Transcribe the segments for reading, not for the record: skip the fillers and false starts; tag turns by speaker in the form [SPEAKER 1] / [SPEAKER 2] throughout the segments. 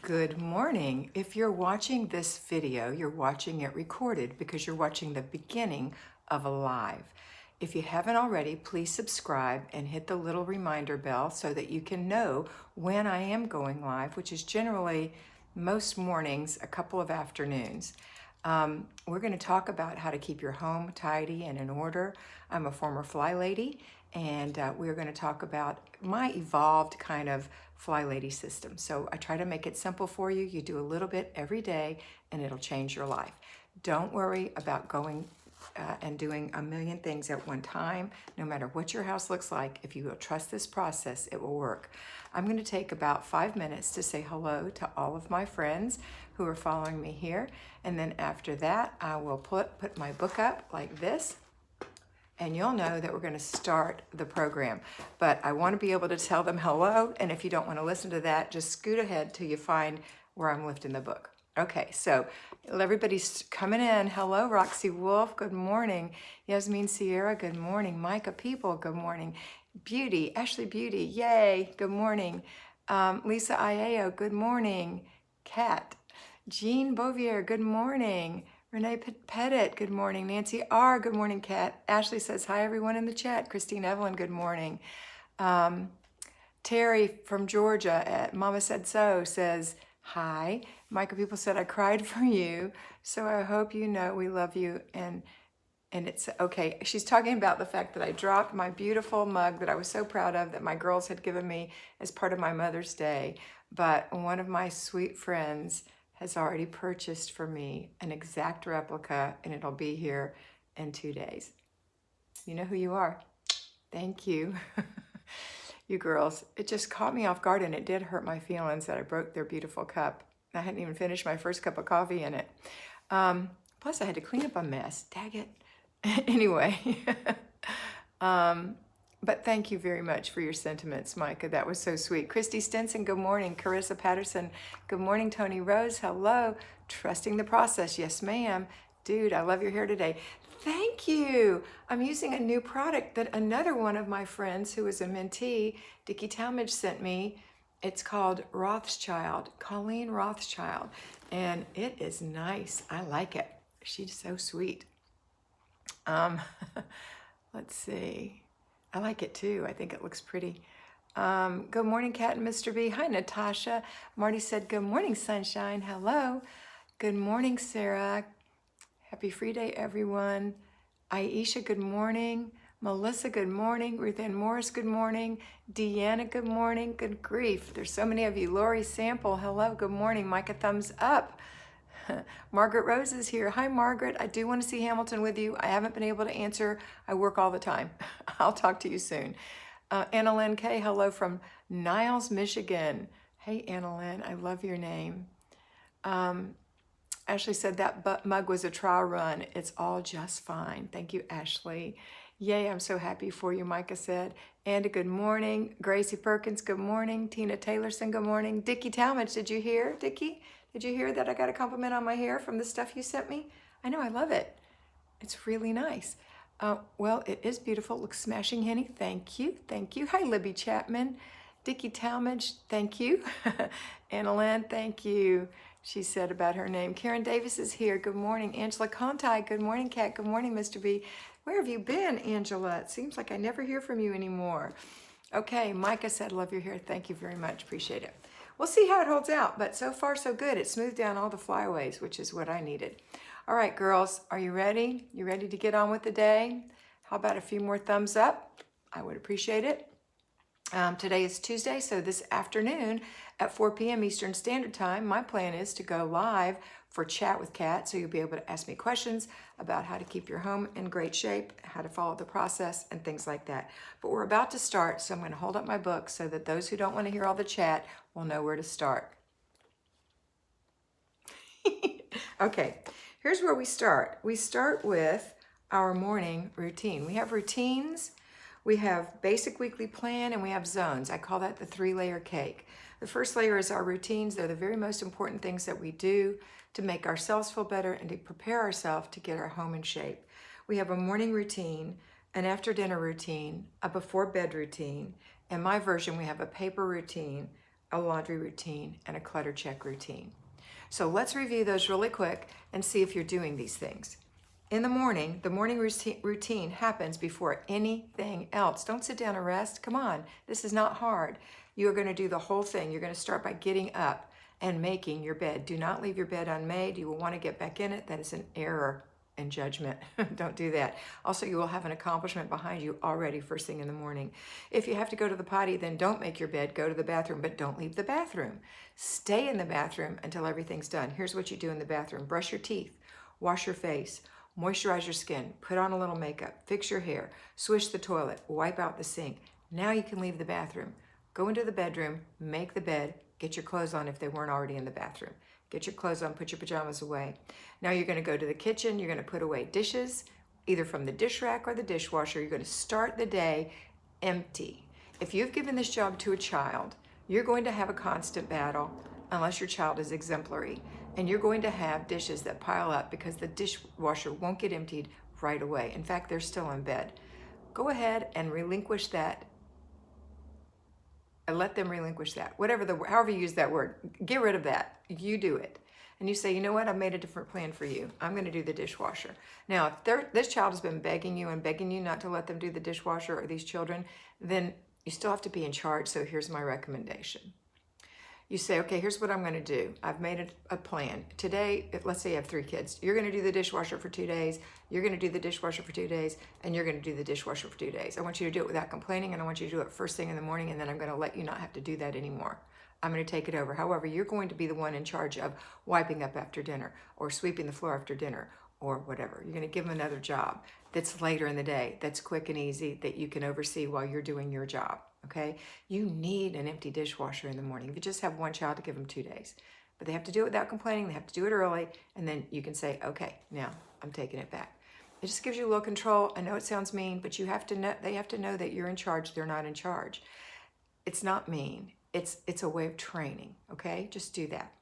[SPEAKER 1] Good morning. If you're watching this video, you're watching it recorded because you're watching the beginning of a live. If you haven't already, please subscribe and hit the little reminder bell so that you can know when I am going live, which is generally most mornings, a couple of afternoons. We're going to talk about how to keep your home tidy and in order. I'm a former fly lady, and we're going to talk about my evolved kind of fly lady system. So I try to make it simple for you. You do a little bit every day, and it'll change your life. Don't worry about going and doing a million things at one time. No matter what your house looks like, if you will trust this process, it will work. I'm going to take about 5 minutes to say hello to all of my friends who are following me here. And then after that, I will put my book up like this, and you'll know that we're going to start the program. But I want to be able to tell them hello, and if you don't want to listen to that, just scoot ahead till you find where I'm lifting the book. Okay, so everybody's coming in. Hello, Roxy Wolf, good morning. Yasmin Sierra, good morning. Micah People, good morning. Beauty, Ashley Beauty, yay, good morning. Lisa Iao, good morning. Kat, Jean Bovier, good morning. Renee Pettit, good morning. Nancy R, good morning, Kat. Ashley says, hi, everyone in the chat. Christine Evelyn, good morning. Terry from Georgia at Mama Said So says, hi. Michael People said, I cried for you. So I hope you know we love you. And it's okay. She's talking about the fact that I dropped my beautiful mug that I was so proud of that my girls had given me as part of my Mother's Day. But one of my sweet friends has already purchased for me an exact replica, and it'll be here in 2 days. You know who you are. Thank you. You girls, it just caught me off guard, and it did hurt my feelings that I broke their beautiful cup. I hadn't even finished my first cup of coffee in it. Plus, I had to clean up a mess. Dag it. Anyway, but thank you very much for your sentiments, Micah. That was so sweet. Christy Stinson, good morning. Carissa Patterson, good morning. Tony Rose, hello. Trusting the process. Yes, ma'am. Dude, I love your hair today. Thank you. I'm using a new product that another one of my friends who is a mentee, Dickie Talmadge, sent me. It's called Rothschild, Colleen Rothschild, and it is nice. I like it. She's so sweet. Let's see. I like it too. I think it looks pretty. Good morning, Kat and Mr. B. Hi, Natasha. Marty said, good morning, sunshine. Hello. Good morning, Sarah. Happy free day, everyone. Aisha, good morning. Melissa, good morning. Ruth Ann Morris, good morning. Deanna, good morning. Good grief. There's so many of you. Lori Sample, hello. Good morning. Micah, thumbs up. Margaret Rose is here. Hi, Margaret. I do want to see Hamilton with you. I haven't been able to answer. I work all the time. I'll talk to you soon. Anna Lynn K, hello from Niles, Michigan. Hey, Anna Lynn, I love your name. Ashley said that mug was a trial run. It's all just fine. Thank you, Ashley. Yay, I'm so happy for you, Micah said. Andy, good morning. Gracie Perkins, good morning. Tina Taylorson, good morning. Dickie Talmadge, did you hear, Dickie? Did you hear that I got a compliment on my hair from the stuff you sent me? I know, I love it. It's really nice. Well, it is beautiful. It looks smashing, Henny. Thank you. Thank you. Hi, Libby Chapman. Dickie Talmadge, thank you. Anna Lynn, thank you. She said about her name. Karen Davis is here. Good morning. Angela Conti. Good morning, Kat. Good morning, Mr. B. Where have you been, Angela? It seems like I never hear from you anymore. Okay, Micah said, love your hair. Thank you very much. Appreciate it. We'll see how it holds out, but so far so good. It smoothed down all the flyaways, which is what I needed. All right, girls, are you ready? You ready to get on with the day? How about a few more thumbs up? I would appreciate it. Today is Tuesday, so this afternoon at 4 p.m. Eastern Standard Time, my plan is to go live for Chat with Kat, so you'll be able to ask me questions about how to keep your home in great shape, how to follow the process, and things like that. But we're about to start, so I'm going to hold up my book so that those who don't want to hear all the chat will know where to start. Okay, here's where we start. We start with our morning routine. We have routines, we have basic weekly plan, and we have zones. I call that the 3-layer cake. The first layer is our routines. They're the very most important things that we do to make ourselves feel better and to prepare ourselves to get our home in shape. We have a morning routine, an after dinner routine, a before bed routine, and my version, we have a paper routine, a laundry routine, and a clutter check routine. So let's review those really quick and see if you're doing these things. In the morning routine happens before anything else. Don't sit down and rest. Come on, this is not hard. You're going to do the whole thing. You're going to start by getting up and making your bed. Do not leave your bed unmade. You will want to get back in it. That is an error in judgment. Don't do that. Also, you will have an accomplishment behind you already first thing in the morning. If you have to go to the potty, then don't make your bed. Go to the bathroom, but don't leave the bathroom. Stay in the bathroom until everything's done. Here's what you do in the bathroom. Brush your teeth, wash your face, moisturize your skin, put on a little makeup, fix your hair, swish the toilet, wipe out the sink. Now you can leave the bathroom. Go into the bedroom, make the bed, get your clothes on if they weren't already in the bathroom. Get your clothes on, put your pajamas away. Now you're going to go to the kitchen, you're going to put away dishes, either from the dish rack or the dishwasher. You're going to start the day empty. If you've given this job to a child, you're going to have a constant battle unless your child is exemplary. And you're going to have dishes that pile up because the dishwasher won't get emptied right away. In fact, they're still in bed. Go ahead and relinquish that. And let them relinquish that. However you use that word, get rid of that. You do it. And you say, you know what, I've made a different plan for you. I'm going to do the dishwasher. Now, if this child has been begging you not to let them do the dishwasher, or these children, then you still have to be in charge. So here's my recommendation. You say, okay, here's what I'm going to do. I've made a plan. Today, let's say you have 3 kids. You're going to do the dishwasher for 2 days. You're going to do the dishwasher for 2 days. And you're going to do the dishwasher for 2 days. I want you to do it without complaining, and I want you to do it first thing in the morning, and then I'm going to let you not have to do that anymore. I'm going to take it over. However, you're going to be the one in charge of wiping up after dinner, or sweeping the floor after dinner, or whatever. You're going to give them another job that's later in the day, that's quick and easy, that you can oversee while you're doing your job. Okay, you need an empty dishwasher in the morning. If you just have one child, to give them 2 days, but they have to do it without complaining. They have to do it early, and then you can say, okay, now I'm taking it back. It just gives you a little control. I know it sounds mean, but you have to know, they have to know that you're in charge. They're not in charge. It's not mean. It's a way of training. Okay, just do that.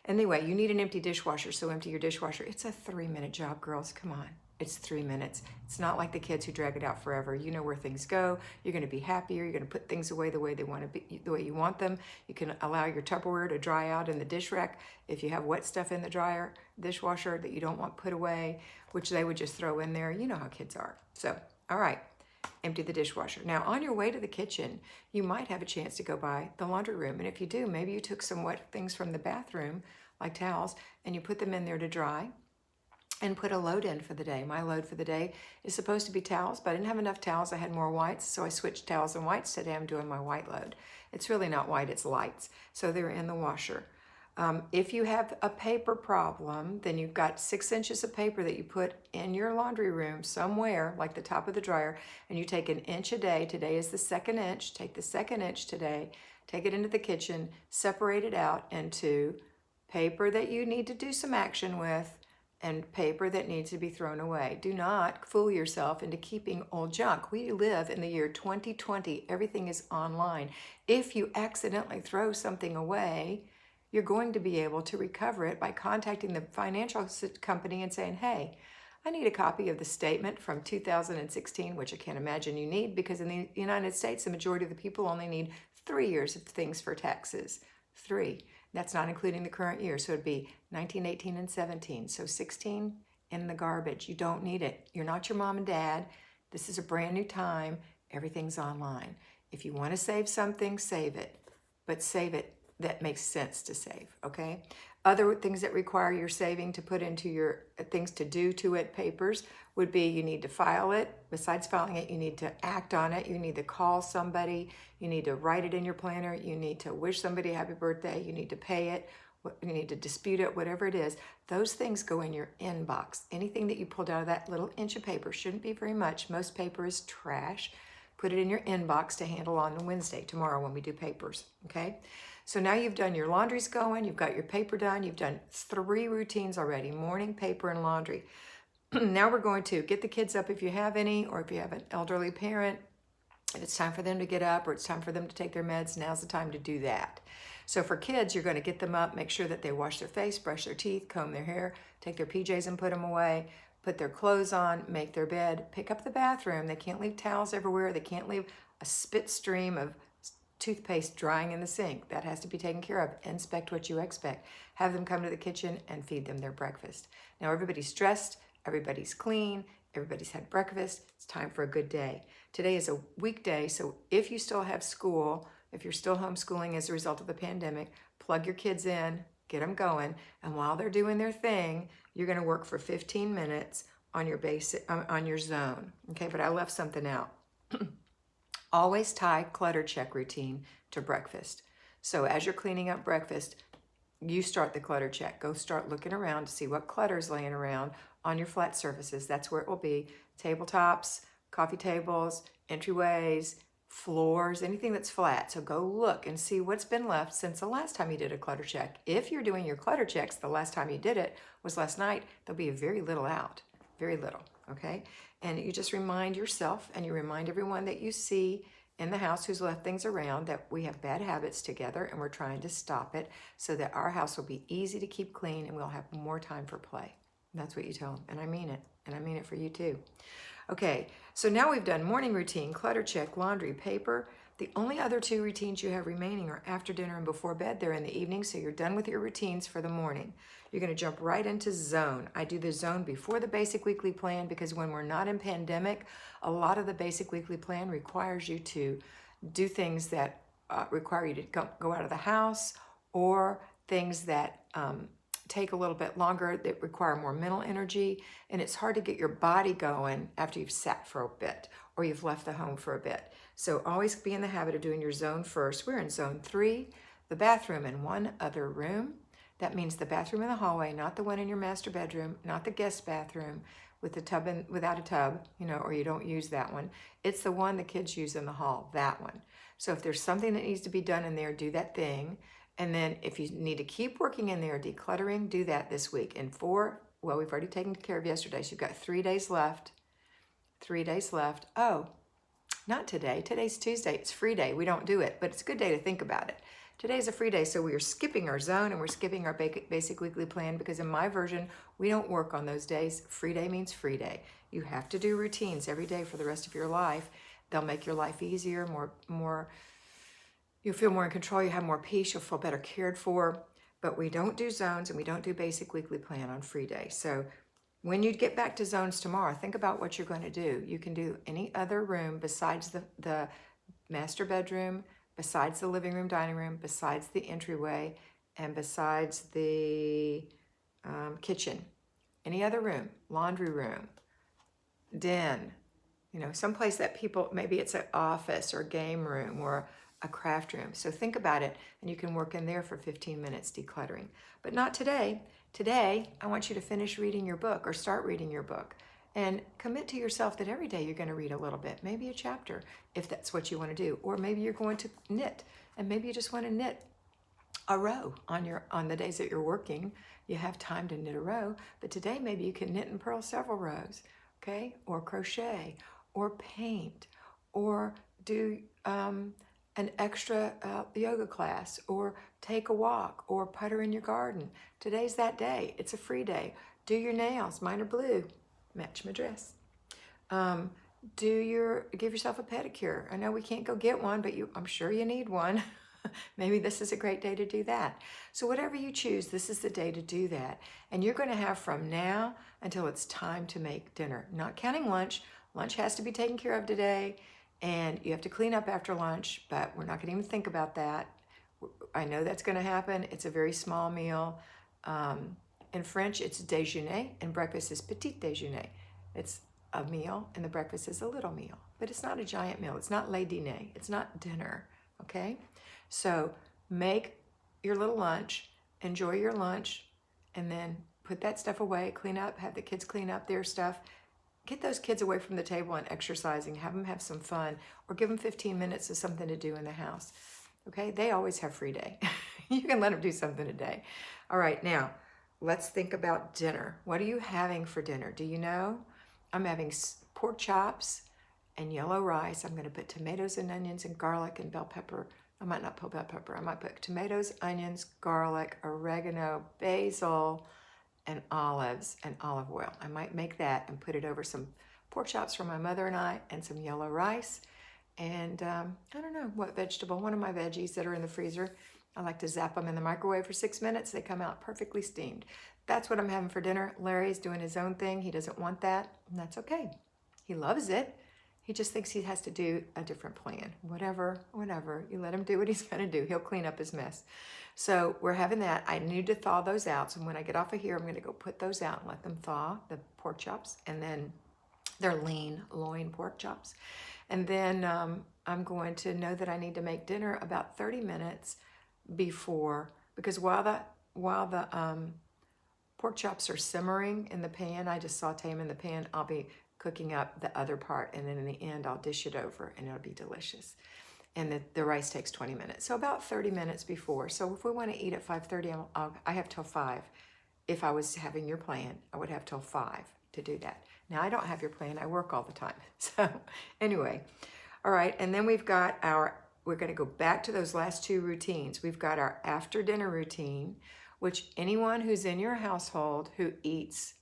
[SPEAKER 1] Anyway, you need an empty dishwasher, so empty your dishwasher. It's a 3-minute job, girls. Come on. It's 3 minutes. It's not like the kids who drag it out forever. You know where things go. You're going to be happier. You're going to put things away the way they want to be, the way you want them. You can allow your Tupperware to dry out in the dish rack. If you have wet stuff in the dishwasher that you don't want put away, which they would just throw in there. You know how kids are. So, all right, empty the dishwasher. Now, on your way to the kitchen, you might have a chance to go by the laundry room. And if you do, maybe you took some wet things from the bathroom, like towels, and you put them in there to dry, and put a load in for the day. My load for the day is supposed to be towels, but I didn't have enough towels. I had more whites, so I switched towels and whites. Today I'm doing my white load. It's really not white, it's lights. So they're in the washer. If you have a paper problem, then you've got 6 inches of paper that you put in your laundry room somewhere, like the top of the dryer, and you take 1 inch a day. Today is the 2nd inch. Take the 2nd inch today, take it into the kitchen, separate it out into paper that you need to do some action with, and paper that needs to be thrown away. Do not fool yourself into keeping old junk. We live in the year 2020. Everything is online. If you accidentally throw something away, you're going to be able to recover it by contacting the financial company and saying, hey, I need a copy of the statement from 2016, which I can't imagine you need, because in the United States, the majority of the people only need 3 years of things for taxes. 3. That's not including the current year. So it'd be 19, 18, and 17. So 16 in the garbage. You don't need it. You're not your mom and dad. This is a brand new time. Everything's online. If you want to save something, save it. But save it that makes sense to save, okay? Other things that require your saving to put into your things to do to it, papers, would be you need to file it. Besides filing it, you need to act on it. You need to call somebody. You need to write it in your planner. You need to wish somebody happy birthday. You need to pay it. You need to dispute it, whatever it is. Those things go in your inbox. Anything that you pulled out of that little inch of paper, shouldn't be very much. Most paper is trash. Put it in your inbox to handle on Wednesday, tomorrow when we do papers, okay? So now you've done your laundry's going, you've got your paper done, you've done 3 routines already, morning, paper, and laundry. Now we're going to get the kids up if you have any, or if you have an elderly parent, if it's time for them to get up or it's time for them to take their meds, now's the time to do that. So for kids, you're going to get them up, make sure that they wash their face, brush their teeth, comb their hair, take their PJs and put them away, put their clothes on, make their bed, pick up the bathroom. They can't leave towels everywhere. They can't leave a spit stream of toothpaste drying in the sink. That has to be taken care of. Inspect what you expect. Have them come to the kitchen and feed them their breakfast. Now everybody's dressed, everybody's clean, everybody's had breakfast. It's time for a good day. Today is a weekday, so if you still have school, if you're still homeschooling as a result of the pandemic, plug your kids in, get them going, and while they're doing their thing, you're going to work for 15 minutes on your on your zone. Okay, but I left something out. Always tie clutter check routine to breakfast. So as you're cleaning up breakfast, you start the clutter check. Go start looking around to see what clutter is laying around on your flat surfaces. That's where it will be. Tabletops, coffee tables, entryways, floors, anything that's flat. So go look and see what's been left since the last time you did a clutter check. If you're doing your clutter checks, the last time you did it was last night, there'll be very little out, very little, okay? And you just remind yourself and you remind everyone that you see in the house who's left things around that we have bad habits together and we're trying to stop it so that our house will be easy to keep clean and we'll have more time for play. And that's what you tell them, and I mean it, and I mean it for you too. Okay, so now we've done morning routine, clutter check, laundry, paper. The only other two routines you have remaining are after dinner and before bed. They're in the evening, so you're done with your routines for the morning. You're going to jump right into zone. I do the zone before the basic weekly plan because when we're not in pandemic, a lot of the basic weekly plan requires you to do things that require you to go out of the house, or things that take a little bit longer, that require more mental energy, and it's hard to get your body going after you've sat for a bit or you've left the home for a bit. So always be in the habit of doing your zone first. We're in zone 3, the bathroom and one other room. That means the bathroom in the hallway, not the one in your master bedroom, not the guest bathroom with the tub without a tub, or you don't use that one. It's the one the kids use in the hall, that one. So if there's something that needs to be done in there, do that thing. And then if you need to keep working in there, decluttering, do that this week. And we've already taken care of yesterday. So you've got 3 days left. 3 days left. Oh, not today. Today's Tuesday. It's free day. We don't do it, but it's a good day to think about it. Today's a free day, so we are skipping our zone and we're skipping our basic weekly plan because in my version, we don't work on those days. Free day means free day. You have to do routines every day for the rest of your life. They'll make your life easier, more. You'll feel more in control, you have more peace, you'll feel better cared for. But we don't do zones and we don't do basic weekly plan on free day. So when you get back to zones tomorrow, think about what you're going to do. You can do any other room besides the master bedroom, besides the living room, dining room, besides the entryway, and besides the kitchen. Any other room, laundry room, den, someplace that people, maybe it's an office or game room or a craft room. So think about it, and you can work in there for 15 minutes decluttering. But not today. Today, I want you to finish reading your book or start reading your book. And commit to yourself that every day you're going to read a little bit, maybe a chapter, if that's what you want to do. Or maybe you're going to knit, and maybe you just want to knit a row on the days that you're working. You have time to knit a row, but today maybe you can knit and purl several rows, okay? Or crochet, or paint, or do an extra yoga class, or take a walk, or putter in your garden. Today's that day. It's a free day. Do your nails. Mine are blue. Match my dress. Give yourself a pedicure. I know we can't go get one, but I'm sure you need one. Maybe this is a great day to do that. So whatever you choose, this is the day to do that. And you're going to have from now until it's time to make dinner. Not counting lunch. Lunch has to be taken care of today. And you have to clean up after lunch, but we're not going to even think about that. I know that's going to happen. It's a very small meal. In French, it's déjeuner, and breakfast is petit déjeuner. It's a meal, and the breakfast is a little meal. But it's not a giant meal. It's not le dîner. It's not dinner, okay? So make your little lunch, enjoy your lunch, and then put that stuff away, clean up, have the kids clean up their stuff. Get those kids away from the table and exercising. Have them have some fun, or give them 15 minutes of something to do in the house, okay? They always have free day. You can let them do something today. All right, now, let's think about dinner. What are you having for dinner? Do you know? I'm having pork chops and yellow rice. I'm going to put tomatoes and onions and garlic and bell pepper. I might not put bell pepper. I might put tomatoes, onions, garlic, oregano, basil, and olives and olive oil. I might make that and put it over some pork chops for my mother and I, and some yellow rice. and I don't know what vegetable, one of my veggies that are in the freezer. I like to zap them in the microwave for 6 minutes. They come out perfectly steamed. That's what I'm having for dinner. Larry's doing his own thing. He doesn't want that, and that's okay. He loves it. He just thinks he has to do a different plan. Whatever. You let him do what he's going to do. He'll clean up his mess. So we're having that. I need to thaw those out. So when I get off of here, I'm going to go put those out and let them thaw, the pork chops. And then they're lean loin pork chops. And then I'm going to know that I need to make dinner about 30 minutes before, because while the pork chops are simmering in the pan, I just saute them in the pan, I'll be cooking up the other part, and then in the end I'll dish it over and it'll be delicious. And the rice takes 20 minutes, so about 30 minutes before. So if we want to eat at 5:30, I have till 5. If I was having your plan, I would have till 5 to do that. Now I don't have your plan, I work all the time. So anyway, all right, and then we're going to go back to those last two routines. We've got our after dinner routine, which anyone who's in your household who eats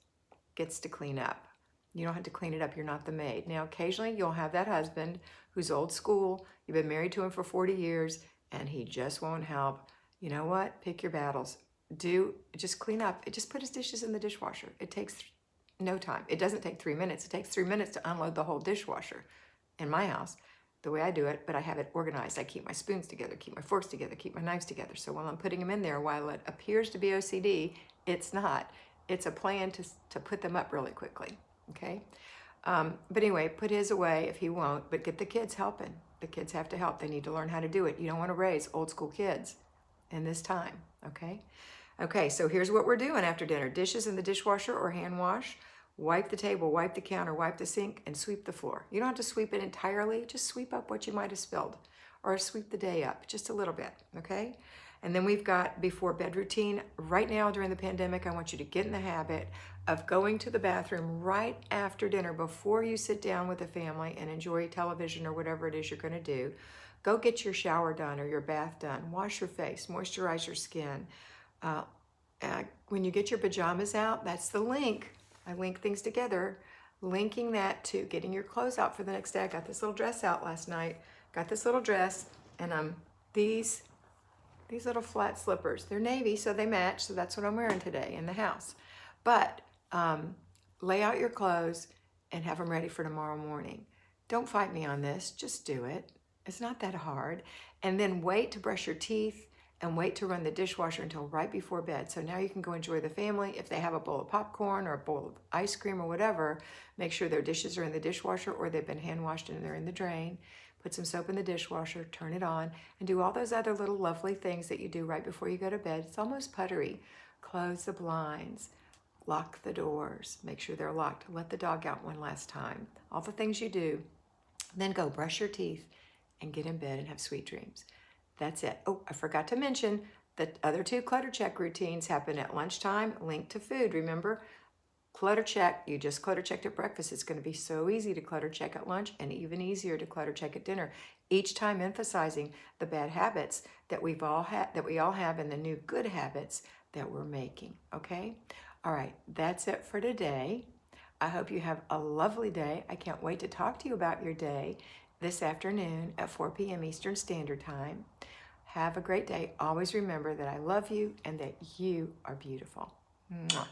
[SPEAKER 1] gets to clean up. You don't have to clean it up. You're not the maid. Now, occasionally you'll have that husband who's old school. You've been married to him for 40 years and he just won't help. You know what? Pick your battles. Just clean up. Just put his dishes in the dishwasher. It takes no time. It doesn't take 3 minutes. It takes 3 minutes to unload the whole dishwasher in my house, the way I do it, but I have it organized. I keep my spoons together, keep my forks together, keep my knives together. So while I'm putting them in there, while it appears to be OCD, it's not. It's a plan to put them up really quickly. Okay, but anyway, put his away if he won't, but get the kids helping. The kids have to help. They need to learn how to do it. You don't want to raise old school kids in this time, okay? Okay, so here's what we're doing after dinner. Dishes in the dishwasher or hand wash. Wipe the table, wipe the counter, wipe the sink, and sweep the floor. You don't have to sweep it entirely. Just sweep up what you might have spilled, or sweep the day up just a little bit, okay? And then we've got before bed routine. Right now during the pandemic, I want you to get in the habit of going to the bathroom right after dinner before you sit down with the family and enjoy television or whatever it is you're going to do. Go get your shower done or your bath done. Wash your face, moisturize your skin. When you get your pajamas out, that's the link. I link things together, linking that to getting your clothes out for the next day. I got this little dress out last night. Got this little dress, and these little flat slippers. They're navy, so they match. So that's what I'm wearing today in the house. But lay out your clothes and have them ready for tomorrow morning. Don't fight me on this. Just do it. It's not that hard. And then wait to brush your teeth and wait to run the dishwasher until right before bed. So now you can go enjoy the family. If they have a bowl of popcorn or a bowl of ice cream or whatever, make sure their dishes are in the dishwasher or they've been hand washed and they're in the drain. Put some soap in the dishwasher, turn it on, and do all those other little lovely things that you do right before you go to bed. It's almost puttery. Close the blinds, lock the doors, make sure they're locked, let the dog out one last time. All the things you do. Then go brush your teeth and get in bed and have sweet dreams. That's it. Oh, I forgot to mention the other two clutter check routines happen at lunchtime, linked to food. Remember, clutter check, you just clutter checked at breakfast. It's going to be so easy to clutter check at lunch and even easier to clutter check at dinner. Each time emphasizing the bad habits that we all have and the new good habits that we're making, okay? All right, that's it for today. I hope you have a lovely day. I can't wait to talk to you about your day this afternoon at 4 p.m. Eastern Standard Time. Have a great day. Always remember that I love you and that you are beautiful. Mwah.